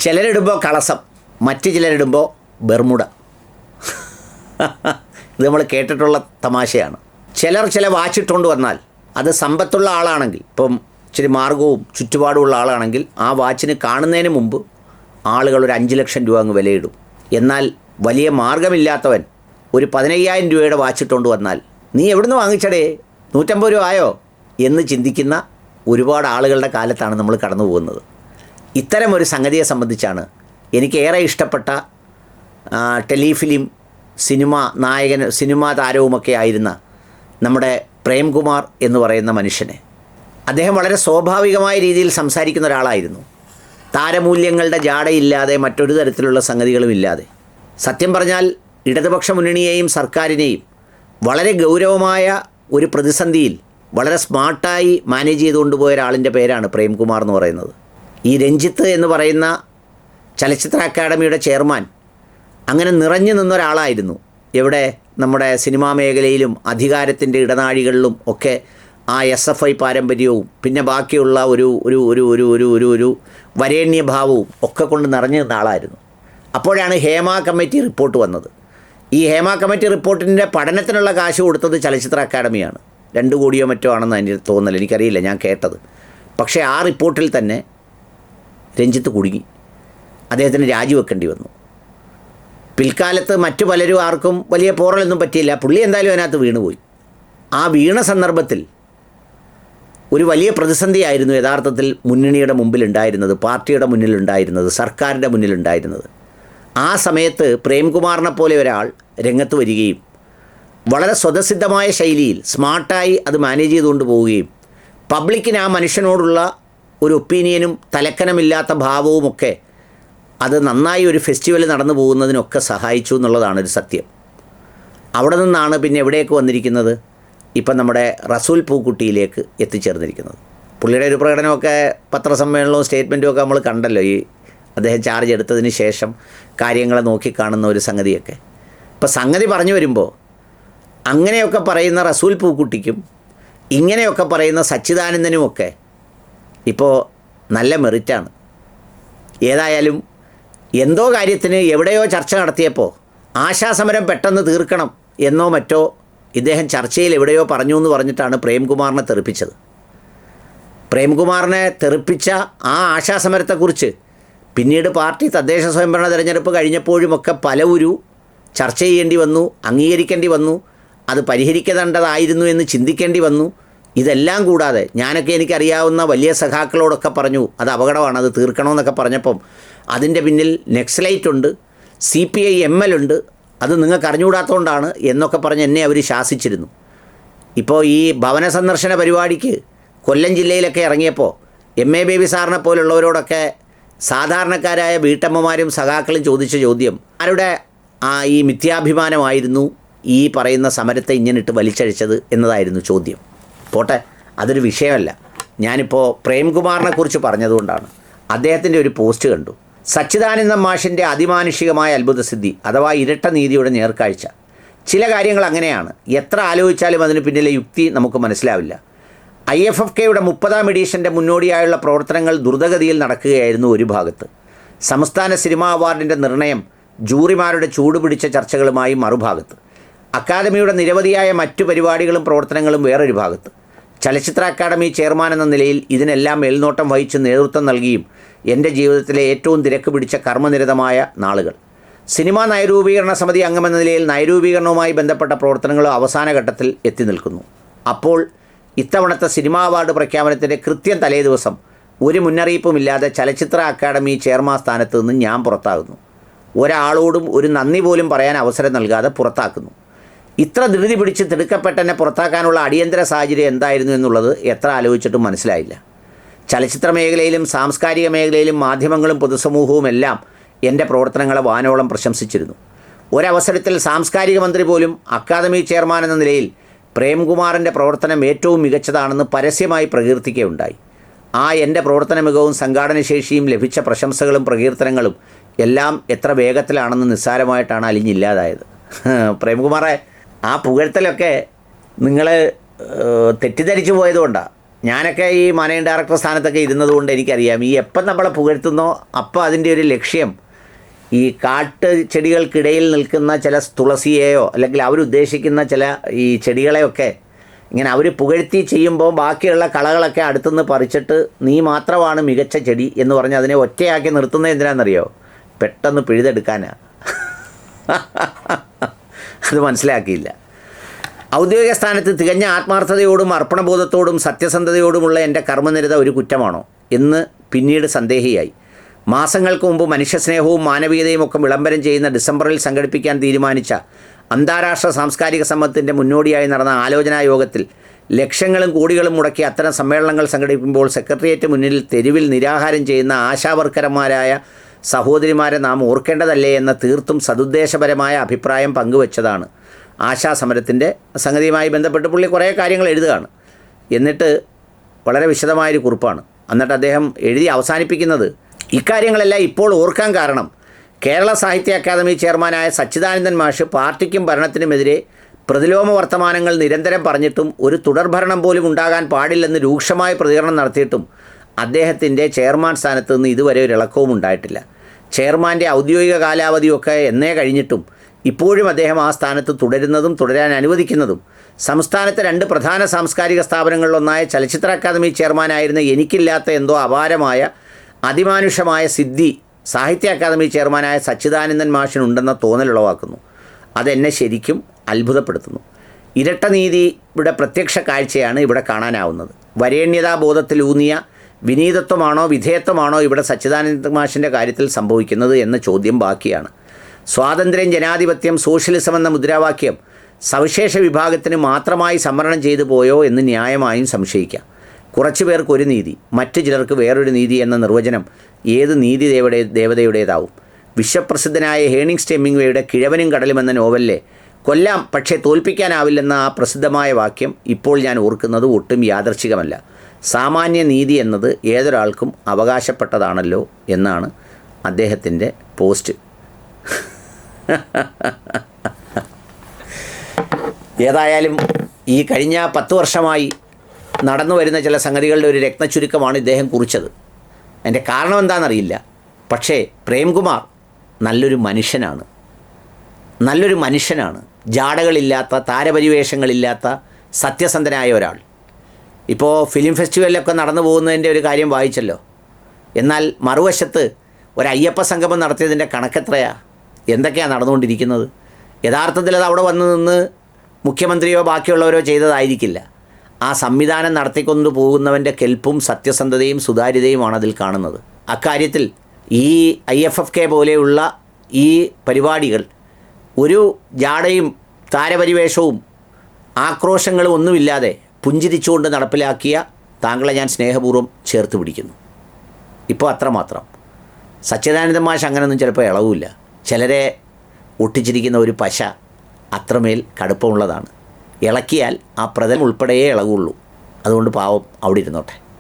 ചിലരിടുമ്പോൾ കളസം, മറ്റു ചിലരിടുമ്പോൾ ബെർമുഡ. ഇത് നമ്മൾ കേട്ടിട്ടുള്ള തമാശയാണ്. ചിലർ ചില വാച്ചിട്ടുകൊണ്ട് വന്നാൽ അത് സമ്പത്തുള്ള ആളാണെങ്കിൽ, ഇപ്പം ഇച്ചിരി മാർഗവും ചുറ്റുപാടുമുള്ള ആളാണെങ്കിൽ ആ വാച്ചിന് കാണുന്നതിന് മുമ്പ് ആളുകൾ ഒരു 5 ലക്ഷം രൂപ അങ്ങ് വിലയിടും. എന്നാൽ വലിയ മാർഗമില്ലാത്തവൻ ഒരു 15,000 രൂപയുടെ വാച്ചിട്ടുകൊണ്ട് വന്നാൽ നീ എവിടുന്ന് വാങ്ങിച്ചടേ, 150 രൂപ ആയോ എന്ന് ചിന്തിക്കുന്ന ഒരുപാട് ആളുകളുടെ കാലത്താണ് നമ്മൾ കടന്നു പോകുന്നത്. ഇത്തരം ഒരു സംഗതിയെ സംബന്ധിച്ചാണ് എനിക്കേറെ ഇഷ്ടപ്പെട്ട ടെലിഫിലിം സിനിമാ താരവുമൊക്കെ ആയിരുന്ന നമ്മുടെ പ്രേംകുമാർ എന്ന് പറയുന്ന മനുഷ്യനെ. അദ്ദേഹം വളരെ സ്വാഭാവികമായ രീതിയിൽ സംസാരിക്കുന്ന ഒരാളായിരുന്നു. താരമൂല്യങ്ങളുടെ ജാടയില്ലാതെ മറ്റൊരു തരത്തിലുള്ള സംഗതികളും ഇല്ലാതെ. സത്യം പറഞ്ഞാൽ ഇടതുപക്ഷ മുന്നണിയെയും സർക്കാരിനെയും വളരെ ഗൗരവമായ ഒരു പ്രതിസന്ധിയിൽ വളരെ സ്മാർട്ടായി മാനേജ് ചെയ്തുകൊണ്ട് പോയ ഒരാളിൻ്റെ പേരാണ് പ്രേംകുമാർ എന്ന് പറയുന്നത്. ഈ രഞ്ജിത്ത് എന്ന് പറയുന്ന ചലച്ചിത്ര അക്കാദമിയുടെ ചെയർമാൻ അങ്ങനെ നിറഞ്ഞു നിന്നൊരാളായിരുന്നു. എവിടെ? നമ്മുടെ സിനിമാ മേഖലയിലും അധികാരത്തിൻ്റെ ഇടനാഴികളിലും ഒക്കെ ആ SFI പാരമ്പര്യവും പിന്നെ ബാക്കിയുള്ള ഒരു ഒരു ഒരു ഒരു ഒരു ഒരു ഒരു വരേണ്യഭാവവും ഒക്കെ കൊണ്ട് നിറഞ്ഞു നിന്ന ആളായിരുന്നു. അപ്പോഴാണ് ഹേമ കമ്മിറ്റി റിപ്പോർട്ട് വന്നത്. ഈ ഹേമ കമ്മിറ്റി റിപ്പോർട്ടിൻ്റെ പഠനത്തിനുള്ള കാശ് കൊടുത്തത് ചലച്ചിത്ര അക്കാദമിയാണ്. 2 കോടിയോ മറ്റോ ആണെന്ന് എനിക്ക് തോന്നൽ, എനിക്കറിയില്ല, ഞാൻ കേട്ടത്. പക്ഷേ ആ റിപ്പോർട്ടിൽ തന്നെ രഞ്ജിത്ത് കുടുങ്ങി. അദ്ദേഹത്തിന് രാജിവെക്കേണ്ടി വന്നു. പിൽക്കാലത്ത് മറ്റു പലരും ആർക്കും വലിയ പോറലൊന്നും പറ്റിയില്ല. പുള്ളി എന്തായാലും അതിനകത്ത് വീണുപോയി. ആ വീണ സന്ദർഭത്തിൽ ഒരു വലിയ പ്രതിസന്ധിയായിരുന്നു യഥാർത്ഥത്തിൽ മുന്നണിയുടെ മുമ്പിലുണ്ടായിരുന്നത്, പാർട്ടിയുടെ മുന്നിലുണ്ടായിരുന്നത്, സർക്കാരിൻ്റെ മുന്നിലുണ്ടായിരുന്നത്. ആ സമയത്ത് പ്രേംകുമാറിനെ പോലെ ഒരാൾ രംഗത്ത് വരികയും വളരെ സ്വതസിദ്ധമായ ശൈലിയിൽ സ്മാർട്ടായി അത് മാനേജ് ചെയ്തുകൊണ്ട് പോവുകയും പബ്ലിക്കിന് ആ മനുഷ്യനോടുള്ള ഒരു ഒപ്പീനിയനും തലക്കനമില്ലാത്ത ഭാവവുമൊക്കെ അത് നന്നായി ഒരു ഫെസ്റ്റിവൽ നടന്നു പോകുന്നതിനൊക്കെ സഹായിച്ചു എന്നുള്ളതാണ് ഒരു സത്യം. അവിടെ നിന്നാണ് പിന്നെ എവിടേക്ക് വന്നിരിക്കുന്നത്? ഇപ്പം നമ്മുടെ റസൂൽ പൂക്കുട്ടിയിലേക്ക് എത്തിച്ചേർന്നിരിക്കുന്നത്. പുള്ളിയുടെ ഒരു പ്രകടനമൊക്കെ പത്രസമ്മേളനവും സ്റ്റേറ്റ്മെൻറ്റും ഒക്കെ നമ്മൾ കണ്ടല്ലോ. ഈ അദ്ദേഹം ചാർജ് എടുത്തതിന് ശേഷം കാര്യങ്ങളെ നോക്കിക്കാണുന്ന ഒരു സംഗതിയൊക്കെ. ഇപ്പോൾ സംഗതി പറഞ്ഞു വരുമ്പോൾ അങ്ങനെയൊക്കെ പറയുന്ന റസൂൽ പൂക്കുട്ടിക്കും ഇങ്ങനെയൊക്കെ പറയുന്ന സച്ചിദാനന്ദനുമൊക്കെ ഇപ്പോൾ നല്ല മെറിറ്റാണ്. ഏതായാലും എന്തോ കാര്യത്തിന് എവിടെയോ ചർച്ച നടത്തിയപ്പോൾ ആശാസമരം പെട്ടെന്ന് തീർക്കണം എന്നോ മറ്റോ ഇദ്ദേഹം ചർച്ചയിൽ എവിടെയോ പറഞ്ഞു എന്ന് പറഞ്ഞിട്ടാണ് പ്രേംകുമാറിനെ തെറിപ്പിച്ചത്. പ്രേംകുമാറിനെ തെറിപ്പിച്ച ആ ആശാസമരത്തെക്കുറിച്ച് പിന്നീട് പാർട്ടി തദ്ദേശ സ്വയംഭരണ തെരഞ്ഞെടുപ്പ് കഴിഞ്ഞപ്പോഴുമൊക്കെ പലവരും ചർച്ച ചെയ്യേണ്ടി വന്നു, അംഗീകരിക്കേണ്ടി വന്നു, അത് പരിഹരിക്കേണ്ടതായിരുന്നു എന്ന് ചിന്തിക്കേണ്ടി വന്നു. ഇതെല്ലാം കൂടാതെ ഞാനൊക്കെ എനിക്കറിയാവുന്ന വലിയ സഖാക്കളോടൊക്കെ പറഞ്ഞു അത് അപകടമാണ്, അത് തീർക്കണമെന്നൊക്കെ പറഞ്ഞപ്പം അതിൻ്റെ പിന്നിൽ നെക്സലൈറ്റ് ഉണ്ട്, CPI ML ഉണ്ട്, അത് നിങ്ങൾക്ക് അറിഞ്ഞുകൂടാത്തതുകൊണ്ടാണ് എന്നൊക്കെ പറഞ്ഞ് എന്നെ അവർ ശാസിച്ചിരുന്നു. ഇപ്പോൾ ഈ ഭവന സന്ദർശന പരിപാടിക്ക് കൊല്ലം ജില്ലയിലൊക്കെ ഇറങ്ങിയപ്പോൾ MA ബേബി സാറിനെ പോലുള്ളവരോടൊക്കെ സാധാരണക്കാരായ വീട്ടമ്മമാരും സഖാക്കളും ചോദിച്ച ചോദ്യം ആരുടെ ഈ മിഥ്യാഭിമാനമായിരുന്നു ഈ പറയുന്ന സമരത്തെ ഇങ്ങനിട്ട് വലിച്ചഴിച്ചത് എന്നതായിരുന്നു ചോദ്യം. പോട്ടെ, അതൊരു വിഷയമല്ല. ഞാനിപ്പോൾ പ്രേംകുമാറിനെ കുറിച്ച് പറഞ്ഞതുകൊണ്ടാണ്. അദ്ദേഹത്തിൻ്റെ ഒരു പോസ്റ്റ് കണ്ടു. സച്ചിദാനന്ദൻ മാഷിൻ്റെ അതിമാനുഷികമായ അത്ഭുതസിദ്ധി അഥവാ ഇരട്ട നീതിയുടെ നേർക്കാഴ്ച. ചില കാര്യങ്ങൾ അങ്ങനെയാണ്, എത്ര ആലോചിച്ചാലും അതിന് പിന്നിലെ യുക്തി നമുക്ക് മനസ്സിലാവില്ല. IFFKയുടെ 30ാം എഡിഷൻ്റെ മുന്നോടിയായുള്ള പ്രവർത്തനങ്ങൾ ദ്രുതഗതിയിൽ നടക്കുകയായിരുന്നു ഒരു ഭാഗത്ത്. സംസ്ഥാന സിനിമാ അവാർഡിൻ്റെ നിർണയം ജൂറിമാരുടെ ചൂടുപിടിച്ച ചർച്ചകളുമായി മറുഭാഗത്ത്. അക്കാദമിയുടെ നിരവധിയായ മറ്റു പരിപാടികളും പ്രവർത്തനങ്ങളും വേറൊരു ഭാഗത്ത്. ചലച്ചിത്ര അക്കാദമി ചെയർമാൻ എന്ന നിലയിൽ ഇതിനെല്ലാം മേൽനോട്ടം വഹിച്ച് നേതൃത്വം നൽകിയും എൻ്റെ ജീവിതത്തിലെ ഏറ്റവും തിരക്ക് പിടിച്ച കർമ്മനിരതമായ നാളുകൾ. സിനിമാ നയരൂപീകരണ സമിതി അംഗമെന്ന നിലയിൽ നയരൂപീകരണവുമായി ബന്ധപ്പെട്ട പ്രവർത്തനങ്ങളും അവസാന ഘട്ടത്തിൽ എത്തി നിൽക്കുന്നു. അപ്പോൾ ഇത്തവണത്തെ സിനിമാ അവാർഡ് പ്രഖ്യാപനത്തിൻ്റെ കൃത്യം തലേ ദിവസം ഒരു മുന്നറിയിപ്പുമില്ലാതെ ചലച്ചിത്ര അക്കാദമി ചെയർമാൻ സ്ഥാനത്ത് നിന്ന് ഞാൻ പുറത്താകുന്നു. ഒരാളോടും ഒരു നന്ദി പോലും പറയാൻ അവസരം നൽകാതെ പുറത്താക്കുന്നു. ഇത്ര ധൃതി പിടിച്ച് തിടുക്കപ്പെട്ടെന്നെ പുറത്താക്കാനുള്ള അടിയന്തര സാഹചര്യം എന്തായിരുന്നു എന്നുള്ളത് എത്ര ആലോചിച്ചിട്ടും മനസ്സിലായില്ല. ചലച്ചിത്ര മേഖലയിലും സാംസ്കാരിക മേഖലയിലും മാധ്യമങ്ങളും പൊതുസമൂഹവും എല്ലാം എൻ്റെ പ്രവർത്തനങ്ങളെ വാനോളം പ്രശംസിച്ചിരുന്നു. ഒരവസരത്തിൽ സാംസ്കാരിക മന്ത്രി പോലും അക്കാദമി ചെയർമാൻ എന്ന നിലയിൽ പ്രേംകുമാറിൻ്റെ പ്രവർത്തനം ഏറ്റവും മികച്ചതാണെന്ന് പരസ്യമായി പ്രകീർത്തിക്കുകയുണ്ടായി. എൻ്റെ പ്രവർത്തന മികവും സംഘാടനശേഷിയും ലഭിച്ച പ്രശംസകളും പ്രകീർത്തനങ്ങളും എല്ലാം എത്ര വേഗത്തിലാണെന്ന് നിസ്സാരമായിട്ടാണ് അലിഞ്ഞില്ലാതായത്. പ്രേംകുമാറെ, ആ പുകഴ്ത്തലൊക്കെ നിങ്ങൾ തെറ്റിദ്ധരിച്ചു പോയതുകൊണ്ടാണ്. ഞാനൊക്കെ ഈ മാനേജിംഗ് ഡയറക്ടർ സ്ഥാനത്തൊക്കെ ഇരുന്നതുകൊണ്ട് എനിക്കറിയാം, ഈ എപ്പം നമ്മളെ പുകഴ്ത്തുന്നോ അപ്പോൾ അതിൻ്റെ ഒരു ലക്ഷ്യം ഈ കാട്ട് ചെടികൾക്കിടയിൽ നിൽക്കുന്ന ചില തുളസിയെയോ അല്ലെങ്കിൽ അവരുദ്ദേശിക്കുന്ന ചില ഈ ചെടികളെയൊക്കെ ഇങ്ങനെ അവർ പുകഴ്ത്തി ചെയ്യുമ്പോൾ ബാക്കിയുള്ള കളകളൊക്കെ അടുത്തുനിന്ന് പറിച്ചിട്ട് നീ മാത്രമാണ് മികച്ച ചെടി എന്ന് പറഞ്ഞ് അതിനെ ഒറ്റയാക്കി നിർത്തുന്നത് എന്തിനാണെന്നറിയോ? പെട്ടെന്ന് പിഴുതെടുക്കാനാണ്. അത് മനസ്സിലാക്കിയില്ല. ഔദ്യോഗിക സ്ഥാനത്ത് തികഞ്ഞ ആത്മാർത്ഥതയോടും അർപ്പണബോധത്തോടും സത്യസന്ധതയോടുമുള്ള എൻ്റെ കർമ്മനിരത ഒരു കുറ്റമാണോ എന്ന് പിന്നീട് സന്ദേഹിയായി. മാസങ്ങൾക്ക് മുമ്പ് മനുഷ്യസ്നേഹവും മാനവികതയും ഒക്കെ വിളംബരം ചെയ്യുന്ന ഡിസംബറിൽ സംഘടിപ്പിക്കാൻ തീരുമാനിച്ച അന്താരാഷ്ട്ര സാംസ്കാരിക സമ്മേളനത്തിൻ്റെ മുന്നോടിയായി നടന്ന ആലോചനാ യോഗത്തിൽ ലക്ഷങ്ങളും കോടികളും മുടക്കി അത്തരം സമ്മേളനങ്ങൾ സംഘടിപ്പിക്കുമ്പോൾ സെക്രട്ടേറിയറ്റ് മുന്നിൽ തെരുവിൽ നിരാഹാരം ചെയ്യുന്ന ആശാവർക്കർമാരായ സഹോദരിമാരെ നാം ഓർക്കേണ്ടതല്ലേ എന്ന തീർത്തും സതുദ്ദേശപരമായ അഭിപ്രായം പങ്കുവച്ചതാണ്. ആശാസമരത്തിൻ്റെ സംഗതിയുമായി ബന്ധപ്പെട്ട് പുള്ളി കുറേ കാര്യങ്ങൾ എഴുതുകയാണ്. എന്നിട്ട് വളരെ വിശദമായൊരു കുറിപ്പാണ്. എന്നിട്ട് അദ്ദേഹം എഴുതി അവസാനിപ്പിക്കുന്നത്, ഇക്കാര്യങ്ങളെല്ലാം ഇപ്പോൾ ഓർക്കാൻ കാരണം കേരള സാഹിത്യ അക്കാദമി ചെയർമാനായ സച്ചിദാനന്ദൻ മാഷ് പാർട്ടിക്കും ഭരണത്തിനുമെതിരെ പ്രതിലോമ വർത്തമാനങ്ങൾ നിരന്തരം പറഞ്ഞിട്ടും ഒരു തുടർഭരണം പോലും ഉണ്ടാകാൻ പാടില്ലെന്ന് രൂക്ഷമായ പ്രതികരണം നടത്തിയിട്ടും അദ്ദേഹത്തിൻ്റെ ചെയർമാൻ സ്ഥാനത്ത് നിന്ന് ഇതുവരെ ഒരു ഇളക്കവും ഉണ്ടായിട്ടില്ല. ചെയർമാൻ്റെ ഔദ്യോഗിക കാലാവധിയൊക്കെ എന്നേ കഴിഞ്ഞിട്ടും ഇപ്പോഴും അദ്ദേഹം ആ സ്ഥാനത്ത് തുടരുന്നതും തുടരാൻ അനുവദിക്കുന്നതും സംസ്ഥാനത്തെ 2 പ്രധാന സാംസ്കാരിക സ്ഥാപനങ്ങളിലൊന്നായ ചലച്ചിത്ര അക്കാദമി ചെയർമാനായിരുന്ന എനിക്കില്ലാത്ത എന്തോ അപാരമായ അതിമാനുഷമായ സിദ്ധി സാഹിത്യ അക്കാദമി ചെയർമാനായ സച്ചിദാനന്ദൻ മാഷിനുണ്ടെന്ന തോന്നലുളവാക്കുന്നു. അതെന്നെ ശരിക്കും അത്ഭുതപ്പെടുത്തുന്നു. ഇരട്ട നീതിയുടെ പ്രത്യക്ഷ കാഴ്ചയാണ് ഇവിടെ കാണാനാവുന്നത്. വരേണ്യതാബോധത്തിലൂന്നിയ വിനീതത്വമാണോ വിധേയത്വമാണോ ഇവിടെ സച്ചിദാനന്ദ മാഷിൻ്റെ കാര്യത്തിൽ സംഭവിക്കുന്നത് എന്ന ചോദ്യം ബാക്കിയാണ്. സ്വാതന്ത്ര്യം, ജനാധിപത്യം, സോഷ്യലിസം എന്ന മുദ്രാവാക്യം സവിശേഷ വിഭാഗത്തിന് മാത്രമായി സംവരണം ചെയ്തു പോയോ എന്ന് ന്യായമായും സംശയിക്കാം. കുറച്ചു പേർക്ക് ഒരു നീതി, മറ്റു ചിലർക്ക് വേറൊരു നീതി എന്ന നിർവചനം ഏത് നീതി ദേവതയുടേതാവും? വിശ്വപ്രസിദ്ധനായ ഹേണിങ്സ് ഹെമിംഗ്വേയുടെ കിഴവനും കടലും എന്ന നോവലിലെ കൊല്ലാം പക്ഷേ തോൽപ്പിക്കാനാവില്ലെന്ന ആ പ്രസിദ്ധമായ വാക്യം ഇപ്പോൾ ഞാൻ ഓർക്കുന്നത് ഒട്ടും യാദർച്ഛികമല്ല. സാമാന്യ നീതി എന്നത് ഏതൊരാൾക്കും അവകാശപ്പെട്ടതാണല്ലോ എന്നാണ് അദ്ദേഹത്തിൻ്റെ പോസ്റ്റ്. ഏതായാലും ഈ കഴിഞ്ഞ 10 വർഷമായി നടന്നു വരുന്ന ചില സംഗതികളുടെ ഒരു രത്നച്ചുരുക്കമാണ് ഇദ്ദേഹം കുറിച്ചത്. അതിൻ്റെ കാരണം എന്താണെന്നറിയില്ല. പക്ഷേ പ്രേംകുമാർ നല്ലൊരു മനുഷ്യനാണ്. ജാടകളില്ലാത്ത, താരപരിവേഷങ്ങളില്ലാത്ത, സത്യസന്ധനായ ഒരാൾ. ഇപ്പോൾ ഫിലിം ഫെസ്റ്റിവലിലൊക്കെ നടന്നു പോകുന്നതിൻ്റെ ഒരു കാര്യം വായിച്ചല്ലോ. എന്നാൽ മറുവശത്ത് ഒരു അയ്യപ്പ സംഗമം നടത്തിയതിൻ്റെ കണക്കെത്രയാണ്? എന്തൊക്കെയാണ് നടന്നുകൊണ്ടിരിക്കുന്നത്? യഥാർത്ഥത്തിൽ അത് അവിടെ വന്ന് നിന്ന് മുഖ്യമന്ത്രിയോ ബാക്കിയുള്ളവരോ ചെയ്തതായിരിക്കില്ല. ആ സംവിധാനം നടത്തിക്കൊണ്ടു പോകുന്നവൻ്റെ കെൽപ്പും സത്യസന്ധതയും സുതാര്യതയുമാണ് അതിൽ കാണുന്നത്. അക്കാര്യത്തിൽ ഈ IFFK പോലെയുള്ള ഈ പരിപാടികൾ ഒരു ജാടയും താരപരിവേഷവും ആക്രോശങ്ങളും ഒന്നുമില്ലാതെ പുഞ്ചിരിച്ചുകൊണ്ട് നടപ്പിലാക്കിയ താങ്കളെ ഞാൻ സ്നേഹപൂർവ്വം ചേർത്ത് പിടിക്കുന്നു. ഇപ്പോൾ അത്രമാത്രം. സച്ചിദാനന്ദ മാഷ് അങ്ങനെയൊന്നും ചിലപ്പോൾ ഇളവില്ല. ചിലരെ ഒട്ടിച്ചിരിക്കുന്ന ഒരു പശ അത്രമേൽ കടുപ്പമുള്ളതാണ്. ഇളക്കിയാൽ ആ പ്രതലം ഉൾപ്പെടെയേ ഇളകുള്ളൂ. അതുകൊണ്ട് പാവം അവിടെ ഇരുന്നോട്ടെ.